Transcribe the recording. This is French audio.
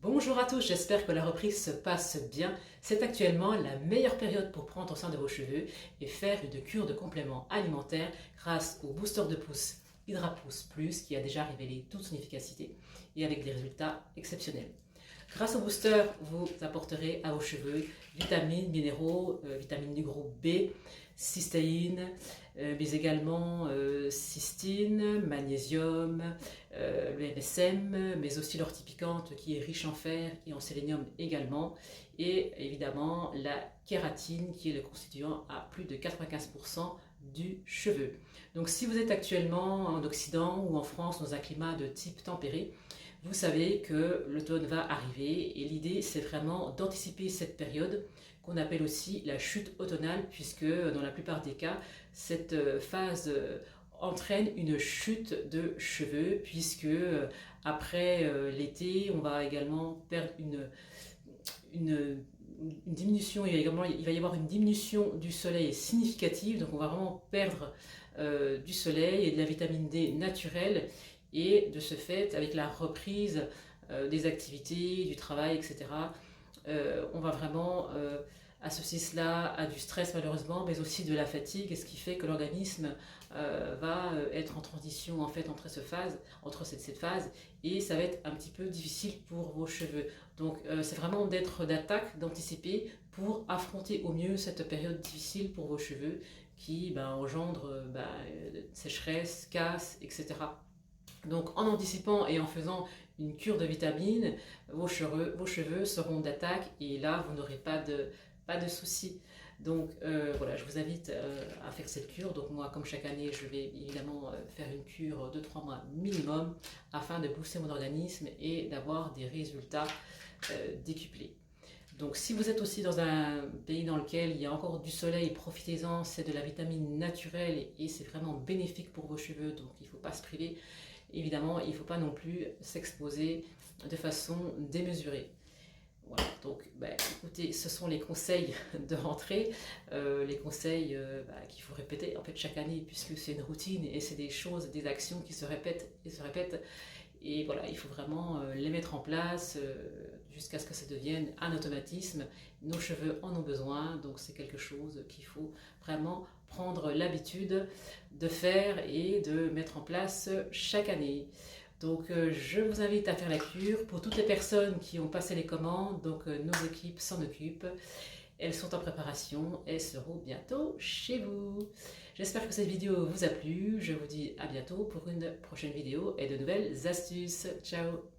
Bonjour à tous, j'espère que la reprise se passe bien. C'est actuellement la meilleure période pour prendre soin de vos cheveux et faire une cure de compléments alimentaires grâce au booster de pouce HydraPousse Plus qui a déjà révélé toute son efficacité et avec des résultats exceptionnels. Grâce au booster, vous apporterez à vos cheveux vitamines, minéraux, vitamines du groupe B, cystéine, mais également cystine, magnésium, le MSM, mais aussi l'ortie-piquante qui est riche en fer et en sélénium également, et évidemment la kératine qui est le constituant à plus de 95% du cheveu. Donc si vous êtes actuellement en Occident ou en France dans un climat de type tempéré, vous savez que l'automne va arriver et l'idée c'est vraiment d'anticiper cette période qu'on appelle aussi la chute automnale puisque dans la plupart des cas cette phase entraîne une chute de cheveux puisque après l'été on va également perdre une diminution, il va y avoir une diminution du soleil significative, donc on va vraiment perdre du soleil et de la vitamine D naturelle et de ce fait avec la reprise des activités, du travail, etc. On va vraiment associer cela à du stress malheureusement, mais aussi de la fatigue, ce qui fait que l'organisme va être en transition en fait entre cette phase, et ça va être un petit peu difficile pour vos cheveux. Donc c'est vraiment d'être d'attaque, d'anticiper pour affronter au mieux cette période difficile pour vos cheveux qui engendre sécheresse, casse, etc. Donc en anticipant et en faisant une cure de vitamines, vos cheveux seront d'attaque et là vous n'aurez pas de soucis. Donc voilà, je vous invite à faire cette cure. Donc moi, comme chaque année, je vais évidemment faire une cure de 3 mois minimum afin de booster mon organisme et d'avoir des résultats décuplés. Donc si vous êtes aussi dans un pays dans lequel il y a encore du soleil, profitez-en, c'est de la vitamine naturelle et c'est vraiment bénéfique pour vos cheveux, donc il ne faut pas se priver. Évidemment, il ne faut pas non plus s'exposer de façon démesurée. Voilà, donc écoutez, ce sont les conseils de rentrée, les conseils qu'il faut répéter en fait chaque année puisque c'est une routine et c'est des choses, des actions qui se répètent et se répètent. Et voilà, il faut vraiment les mettre en place jusqu'à ce que ça devienne un automatisme. Nos cheveux en ont besoin, donc c'est quelque chose qu'il faut vraiment prendre l'habitude de faire et de mettre en place chaque année. Donc je vous invite à faire la cure. Pour toutes les personnes qui ont passé les commandes, donc nos équipes s'en occupent. Elles sont en préparation et seront bientôt chez vous. J'espère que cette vidéo vous a plu. Je vous dis à bientôt pour une prochaine vidéo et de nouvelles astuces. Ciao!